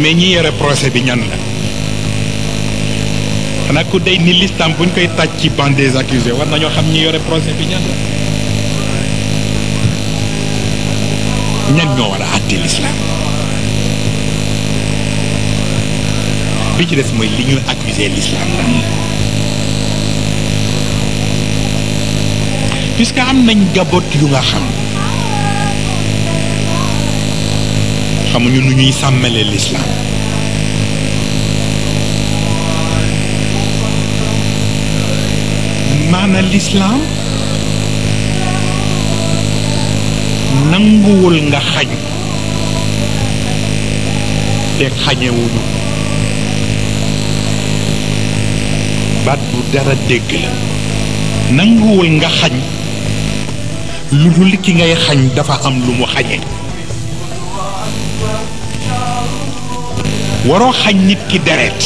mais ñi yore procès bi ñan la xanaa ku day ni l'islam buñ koy tàj ci banc des accusés war nañoo xam ñi yore procès bi ñan la ñan ñoo war a àtte l'islam bi ci des mooy li ñu accuser l'islam lan la puisque am nañ gabot yu nga xam xamuñu nu ñuy sàmmale l'islam maana l'islam nanguwul nga xañ te xañewuñu baat bu dara dégg la nanguwul nga xañ lu dul ki ngay xañ dafa am lu mu xañe waroo xañ nit ki deret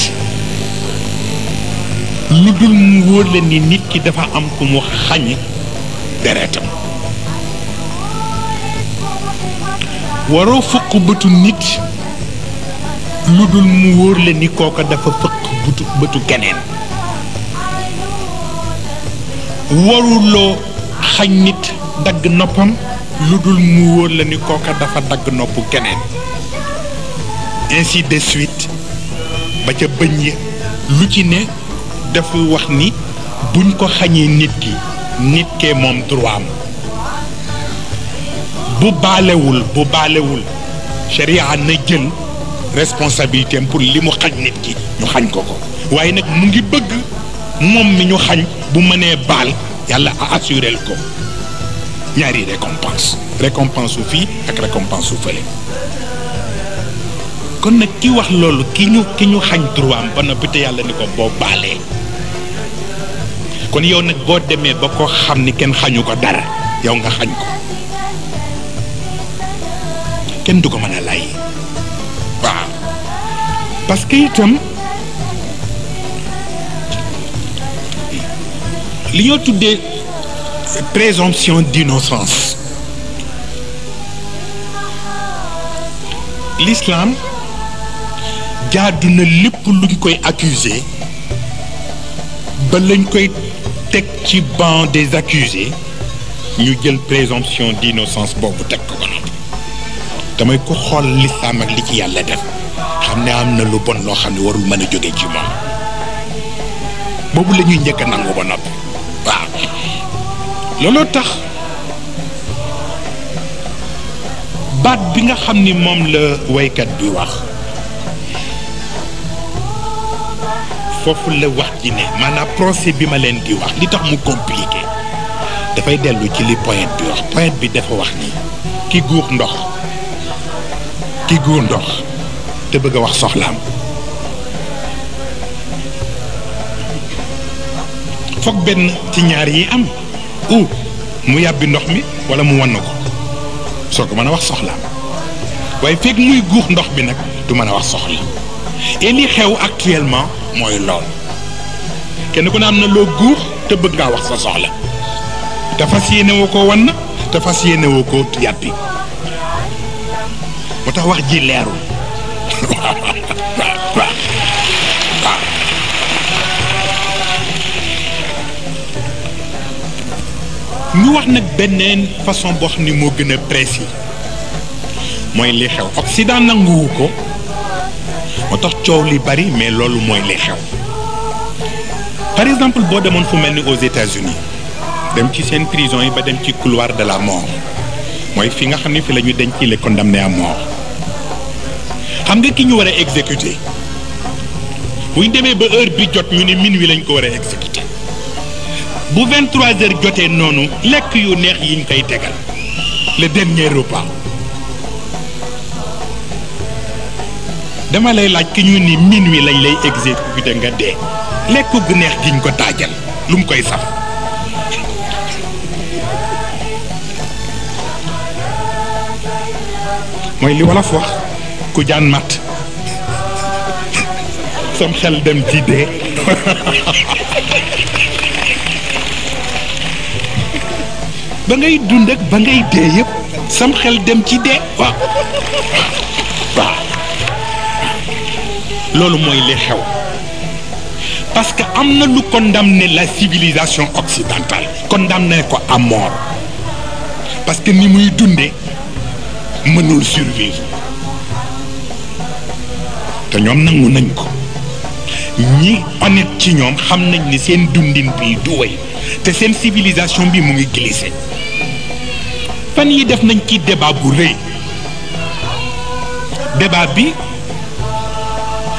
lu dul mu wóor la ni nit ki dafa am ku mu xañe deretam waroo fëq bëtu nit lu dul mu wóor la ni kooka dafa fëq bëtu keneen waruloo xañ nit dagg noppam lu dul mu wóor la ni kooka dafa dagg noppu keneen ainsi de suite ba ca bëñ yi lu ci ne dafa wax ni buñ ko xañee nit ki nit kee moom droit am bu baalewul sharia na jël responsabilité am pour li mu xañ nit ki ñu xañ ko ko waaye nag mu ngi bëgg moom mi ñu xañ bu mënee baal yàlla a assuré ko ñaari récompense su fii ak récompense su fële kon nag ki wax loolu ki ñu xañ droit am ba noppi te yàlla ni ko boo baalee kon yow nag boo demee ba ko xam ni kenn xañu ko dara yow nga xañ ko kenn du ko mën a lay waaw parce que itam li ñoo tuddee présomption d'innocence l'islam jaadu na lépp luñ koy accuser ba lañ koy teg ci banc des accusés ñu jël présomption d'innocence boobu teg ko noppi damay ko xool l'islam ak li ci yàlla def xam ne am na lu bon loo xam ne warul mën a jóge ci moom boobu la ñuy njëkk a nangu ba noppi waaw looloo tax baat bi nga xam ni moom la waykat bi wax foofu la wax ji ne maanaam procès bi ma leen di wax li tax mu compliqué dafay dellu ci li poète bi wax poète bi dafa wax ni ki guux ndox te bëgg a wax soxlaam foog benn ci ñaar yi am mu yàbbi ndox mi wala mu wan ko soo ko mën a wax soxlaam waaye fekk muy guux ndox bi nag du mën a wax soxla et li xew actuellement mooy lool kenn ku ne am na loo guux te bëgg ngaa wax sa soxla te fas yéene woo ko wan te fas yéene woo ko yàbbi moo tax wax ji leerul waaw ñu wax nag beneen façon boo xam ni moo gën a précis mooy li xew Occident nanguwu ko moo tax coow li bari mais loolu mooy li xew par exemple boo demoon fu mel ni aux États-Unis dem ci seen prison yi ba dem ci couloir de la mort mooy fi nga xam ni fi la ñu denc les condamnés à mort xam nga ki ñu war a exécuter bu ñu demee ba heure bi jot ñu ne minuit lañ ko war a exécuter bu 23h jotee noonu lekk yu neex yiñ koy tegal le dernier repas dama lay laaj ki ñu ni minuit lañ lay exécuter nga dee lekk gu neex giñ ko taajal lu mu koy saf mooy li wolof wax ku jaan mat sam xel dem ci dee ba ngay dund ak ba ngay dee yëpp sam xel dem ci dee waaw waaw loolu mooy li xew parce que am na lu condamné la civilisation occidentale condamné ko à mort parce que ni muy dundee mënul survivre te ñoom nangu nañ ko ñi honnête ci ñoom xam nañ ni seen dundin bii du wéy te seen civilisation bi mu ngi glissé fan yi def nañ ci débat bu rëy débat bi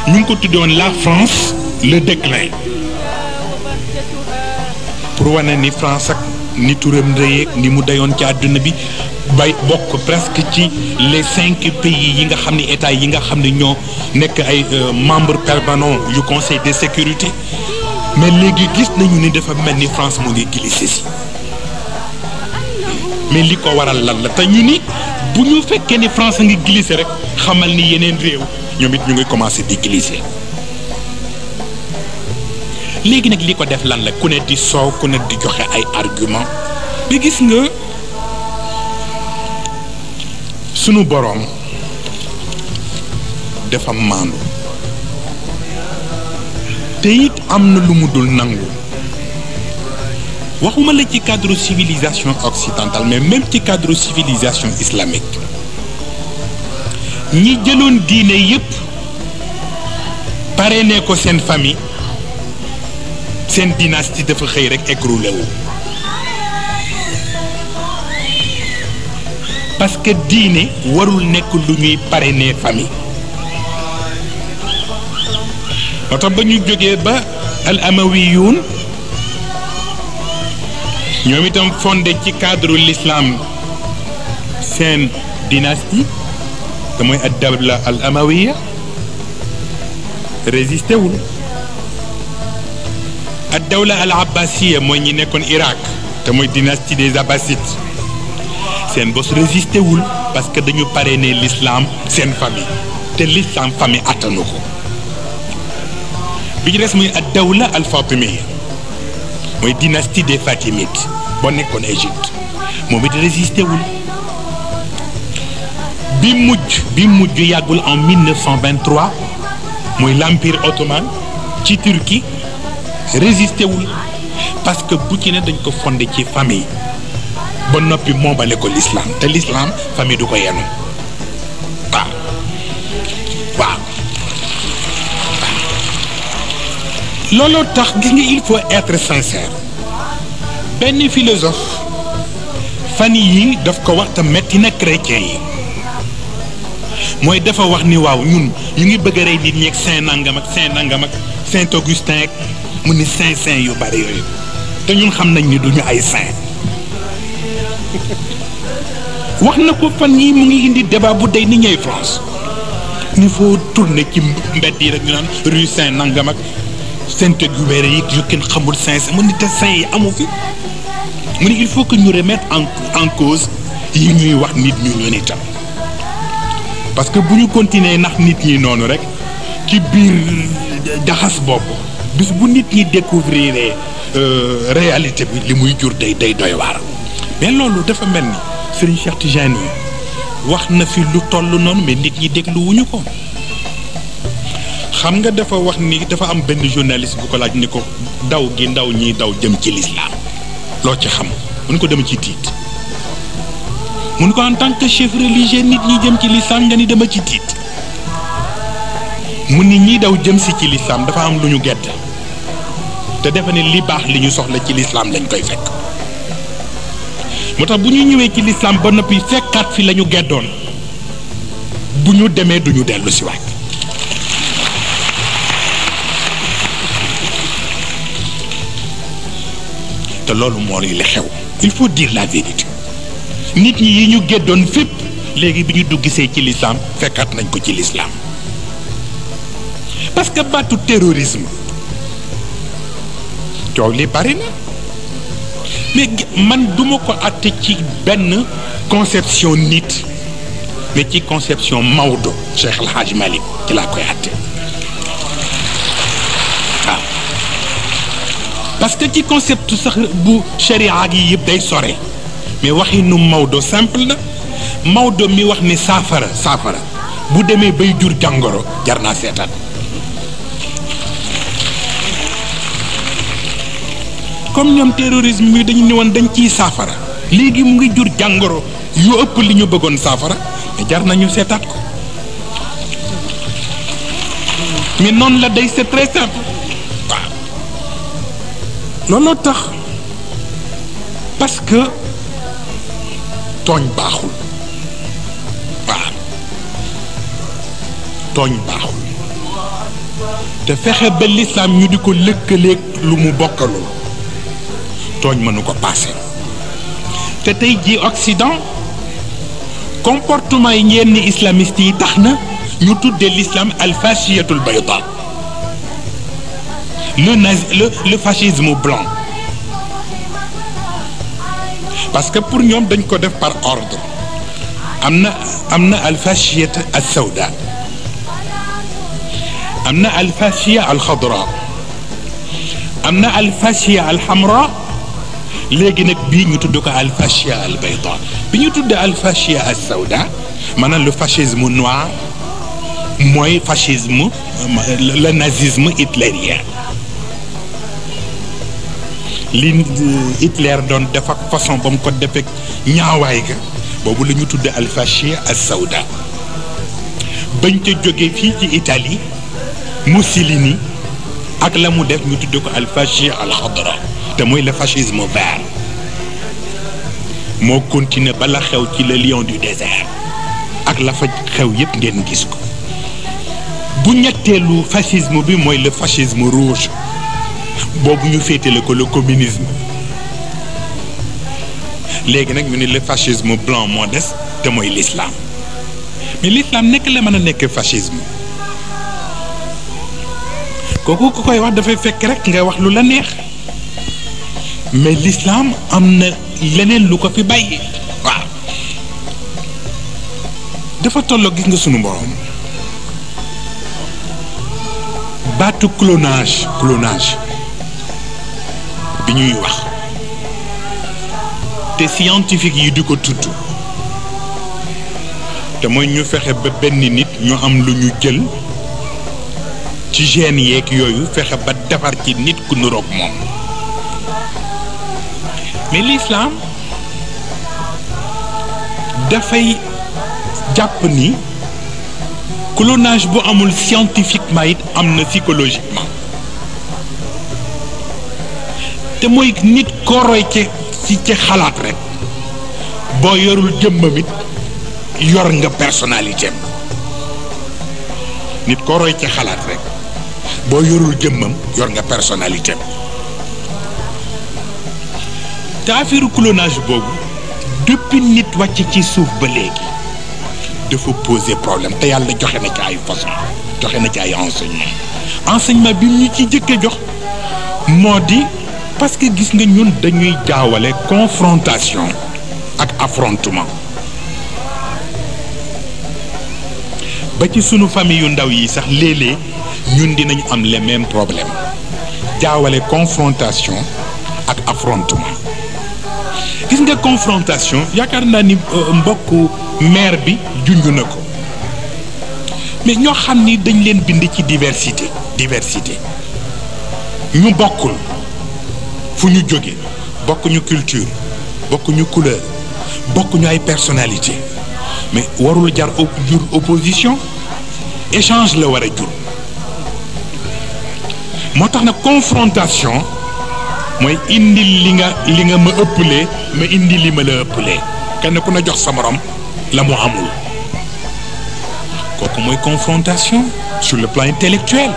ñu ngi ko tuddoon la France le déclin pour wane ni France ak ni turam rëyeeg ni mu dayoon ci àdduna bi bay bokk presque ci les 5 pays yi nga xam ne état yi nga xam ne ñoo nekk ay membres permanents yu conseil de sécurité mais léegi gis nañu ni dafa mel ni France mu ngi glissé si mais li ko waral lan la te ñu ni bu ñu fekkee ni France a ngi glissé rek xamal ni yeneen réew ñoom it ñu ngi commencé di glissé léegi nag li ko def lan la ku ne di soow ku ne di joxe ay argument bi gis nga sunu boroom dafa maandu te it am na lu mu dul nangu waxuma la ci cadre civilisation occidentale mais même ci cadre civilisation islamique ñi jëloon diine yépp parrainé ko seen famille seen dynastie dafa xëy rek écroulé wu parce que diine warul nekk lu ñuy parrainer famille moo tax ba ñu jógee ba al amawiyuun ñoom itam fondé ci cadre l'islam seen dynastie te mooy ad dawla al amawiya résisté wul ad dawla al abbasiya mooy ñi nekkoon Irak te mooy dynastie des Abbasides seen bos résisté wul parce que dañu parrainé l'islam seen famille te l'islam famille attanu ko bi ñu des muy ad dawla al fatimiya mooy dynastie des Fatimides boo nekkoon Égypte moom it résisté wul bi mujj yàggul en 1923 mooy l'empire ottoman ci Turquie résisté wul parce que bu ci ne dañ ko fondé ci famille ba noppi moomale ko l'islam te l'islam famille du ko yenu waaw looloo tax gis nga il faut être sincère benn philosophe fan yi daf ko wax te metti na chrétien yi mooy dafa wax ni waaw ñun ñu ngi bëgg a rey nit ñi ak saint nangam ak saint Augustin ak mu ni saint yu bari yooyu te ñun xam nañ ni duñu ay saint wax na ko fan yi mu ngi indi débat bu day ni ñëw France ni foo tourner ci mbedd yi rek ñu naan rue saint nangam ak Saint-Exupéry yi yu kenn xamul saint mu ni te saint yi amu fi mu ni il faut que ñu remettre en cause yi ñuy wax nit ñu ñun itam parce que bu ñu continuer nax nit ñi noonu rek ci biir jaxas bopp bis bu nit ñi découvrir réalité bi li muy jur day doy waar mais loolu dafa mel ni Serigne Cheikh Tidiane yi wax na fi lu toll noonu mais nit ñi dégluwuñu ko xam nga dafa wax ni dafa am benn journaliste bu ko laaj ni ko daw gi ndaw ñiy daw jëm ci l'islam loo ci xam mun ko dem ci tiit mun ko en tant que chef religieux nit ñi jëm ci l'islam nga ni dama ci tiit mu ni ñiy daw jëm si ci l'islam dafa am lu ñu gedd te defe ne li baax li ñu soxla ci l'islam lañ koy fekk moo tax bu ñu ñëwee ci l'islam ba noppi fekkaat fi la ñu geddoon bu ñu demee duñu dellu si waat te loolu moo li xew il faut dire la vérité nit ñi yi ñu geddoon fépp léegi bi ñu duggisee ci l'islam fekkaat nañ ko ci l'islam parce que baatu terrorisme coow li bari na mais man duma ko àtte ci benn conception nit mais ci conception Maodo Cheikh El Hadj Malick ci laa koy àtte waaw parce que ci concept sax bu sharia gi yëpp day sore mais waxinu Maodo simple na Maodo mi wax ni saafara bu demee bay jur jàngoro jar naa seetaan comme ñoom terrorisme bi dañu ne woon dañ ciy saafara léegi mu ngi jur jàngoro yu ëpp li ñu bëggoon saafara mais jar nañu seetaat ko mais noonu la day c'est très simple waaw looloo tax parce que tooñ baaxul waaw tooñ baaxul te fexe ba l'islam ñu di ko lëkkaleeg lu mu bokkalul tooñ mënu ko passé te tey jii Occident comportement yi ñenn islamiste yi tax na ñu tuddee l'islam al-fashiyatul bayda le fascisme blanc parce que pour ñoom dañ ko def par ordre am na al-fashiyat as-sawda am na al-fashiya al-xadra am na al-fashiya al-hamra léegi nag bii ñu tudd ko al-fashiya al-bayda bi ñu tuddee al-fashiya as-sawda maanaam le fascisme noir mooy fascisme le nazisme hitlérien li Hitler doon def ak façon ba mu ko defee ñaawaay ga boobu la ñu tuddee al-fashiya as-sawda bañ ca jógee fii ci Italie Mussolini ak la mu def ñu tuddee ko al-fashiya al-xadra te mooy le fascisme vert moo continué ba la xew ci le lion du désert ak la fa xew yépp ngeen gis ko bu ñetteelu fascisme bi mooy le fascisme rouge boobu ñu féetale ko le communisme léegi nag ñu ne le fascisme blanc moo des te mooy l'islam mais l'islam nekk la mën a nekk fascisme kooku ku koy wax dafay fekk rek nga wax lu la neex mais l'islam am na leneen lu ko fi bàyyi waaw dafa tolloo gis nga sunu borom baatu clonage bi ñuy wax te scientifique yi di ko tudd te mooy ñu fexe ba benn nit ñu am lu ñu jël ci gènes yeeg yooyu fexe ba defar ci nit ku nuroog moom mais l'islam dafay jàpp ni clonage bu amul scientifiquement it am na psychologiquement te mooy nit koo roy ci xalaat rek boo yorul jëmmam it yor nga personnalité nit koo roy ci xalaat rek boo yorul jëmmam yor nga personnalité te affaire clonage boobu depuis nit wàcc ci suuf ba léegi dafa poser problème te yàlla joxe na ci ay façon joxe na ci ay enseignement bi ñu ci jëkke jox moo di parce que gis nga ñun dañuy jaawale confrontation ak affrontement ba ci sunu famille yu ndaw yi sax léeg-léeg ñun dinañu am les mêmes problèmes jaawale confrontation ak affrontement gis nga confrontation yaakaar naa ni mbokku maire bi junj na ko mais ñoo xam ni dañ leen bind ci diversité ñu bokkul fu ñu jóge bokkuñu culture bokkuñu couleur bokkuñu ay personnalité mais warul jar jur opposition échange la war a jur moo tax nag confrontation mooy indi li nga ma ëppalee ma indi li ma la ëppalee kenn ku ne jox sa morom la mu amul kooku mooy confrontation sur le plan intellectuel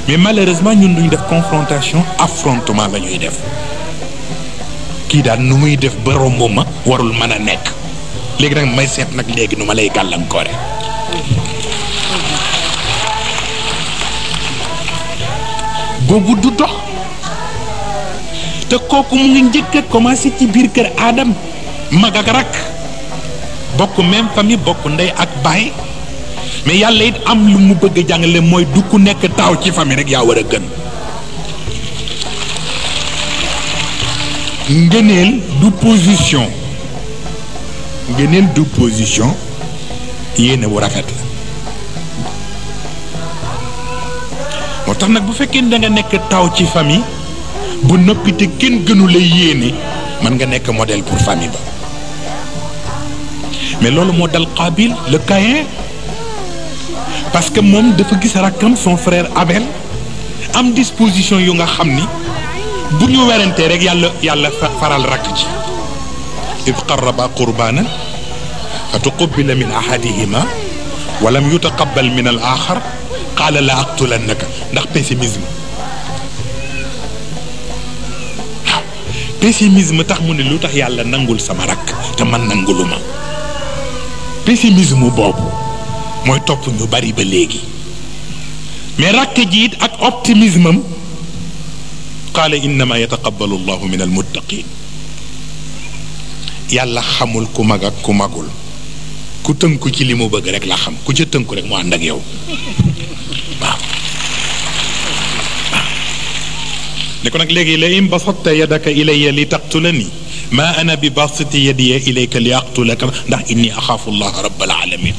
mais malheureusement ñun duñu def confrontation affrontement la ñuy def kii daal nu muy def ba romb ma warul mën a nekk léegi nag may seet nag léegi nu ma lay gàllankoore boobu du dox te kooku mu ngi njëkk a commencé ci biir kër Adam mag ak rak bokk même famille bokk ndey ak baay mais yàlla it am lu mu bëgg a jàngale mooy du ku nekk taaw ci famille rek yaa war a gën ngëneel du position yéene bu rafet la moo tax nag bu fekkee da nga nekk taaw ci famille bu noppi te kenn gënu la yéene mën nga nekk modèle pour famille ba. mais loolu moo dal Qabil le Caïn parce que moom dafa gis rakkam son frère Abel am disposition yu nga xam ni bu ñu werantee rek yàlla faral rakk ci. id qarraba qurbanan fa tuqubila min ahadihima wa lam yutaqabbal min al axar qaala la aqtulannaka ndax pessimisme. waaw pessimisme tax mu ne lu tax yàlla nangul sama rakk te man nanguluma. pessimisme boobu mooy topp ñu bari ba léegi mais rakk ji it ak optimisme am qaala innama yataqabbalu llahu min almuttaqin. yàlla xamul ku mag ak ku magul ku tënku ci li mu bëgg rek la xam ku ca tënku rek mu ànd ak yow waaw. ne ko nag léegi la in basatta yadaka ilayya li taqtulani ma ana bi basiti yadiya ilayka li aqtulaka ndax inni axaafu llaha rabbal alamin.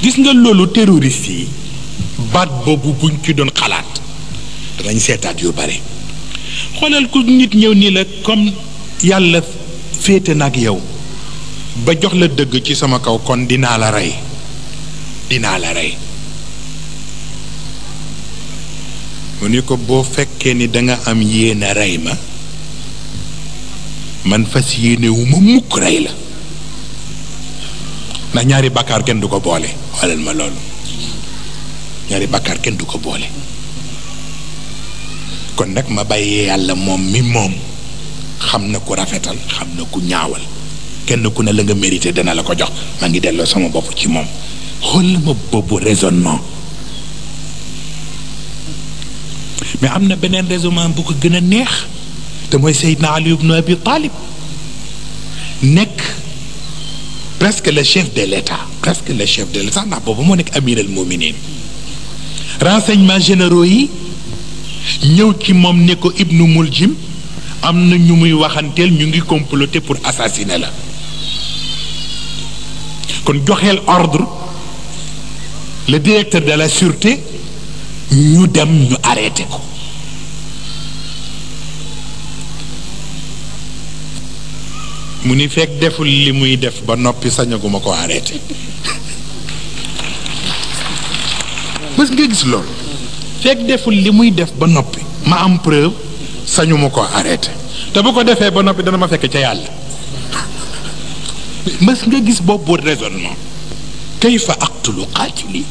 gis nga loolu terroriste yi baat boobu buñ ci doon xalaat danañ seetaat yu bare. xoolal ku nit ñëw nii la comme yàlla féete nag yow ba jox la dëgg ci sama kaw kon dinaa la rey mu ni ko boo fekkee ni danga am yéene rey ma man fas yéene wu ma mukk rey la ndax ñaari bàkkaar kenn du ko boole. xoolal ma loolu ñaari bàkkaar kenn du ko boole. kon nag ma bàyyee yàlla moom mi moom xam na ku rafetal xam na ku ñaawal kenn ku ne la nga mérité dana la ko jox maa ngi delloo sama bopp ci moom. xool ma boobu raisonnement. mais am na beneen raisonnement bu ko gën a neex te mooy Seydina Ali ibn Abi Talib nekk presque le chef de l'État ndax boobu moo nekk amir al muminin. renseignements généraux yi ñëw ci moom ne ko Ibnu Muljim am na ñu muy waxanteel ñu ngi comploter pour assassiner la kon joxeel ordre le directeur de la sûreté ñu dem ñu arrêté ko. mu ni fekk deful li muy def ba noppi sañaguma ko arrêté. bés nga gis loolu fekk deful li muy def ba noppi ma am preuve sañuma ko arrêté te bu ko defee ba noppi dana ma fekk ca yàlla. mës nga gis boobu raisonnement. kayfa aqtulu qaatili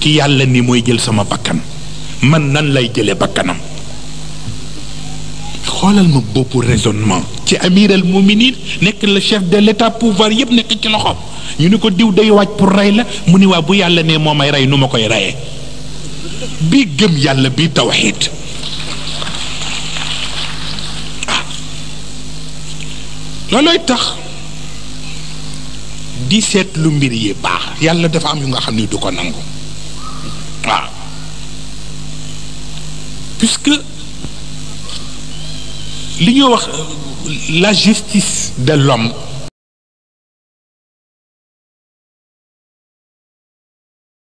ki yàlla ni mooy jël sama bakkan man nan lay jële bakkanam. xoolal ma boppu raisonnement ci amir al muminin nekk le chef de l'état pouvoir yëpp nekk ci loxoom ñu ni ko diw day waaj pour rey la mu ni waa bu yàlla ne moo may rey nu ma koy reyee. bii gëm yàlla bii tawxiid loolooy tax di seet lu mbir yi baax yàlla dafa am yu nga xam ni du ko nangu waaw puisque li ñuy wax la justice de l'homme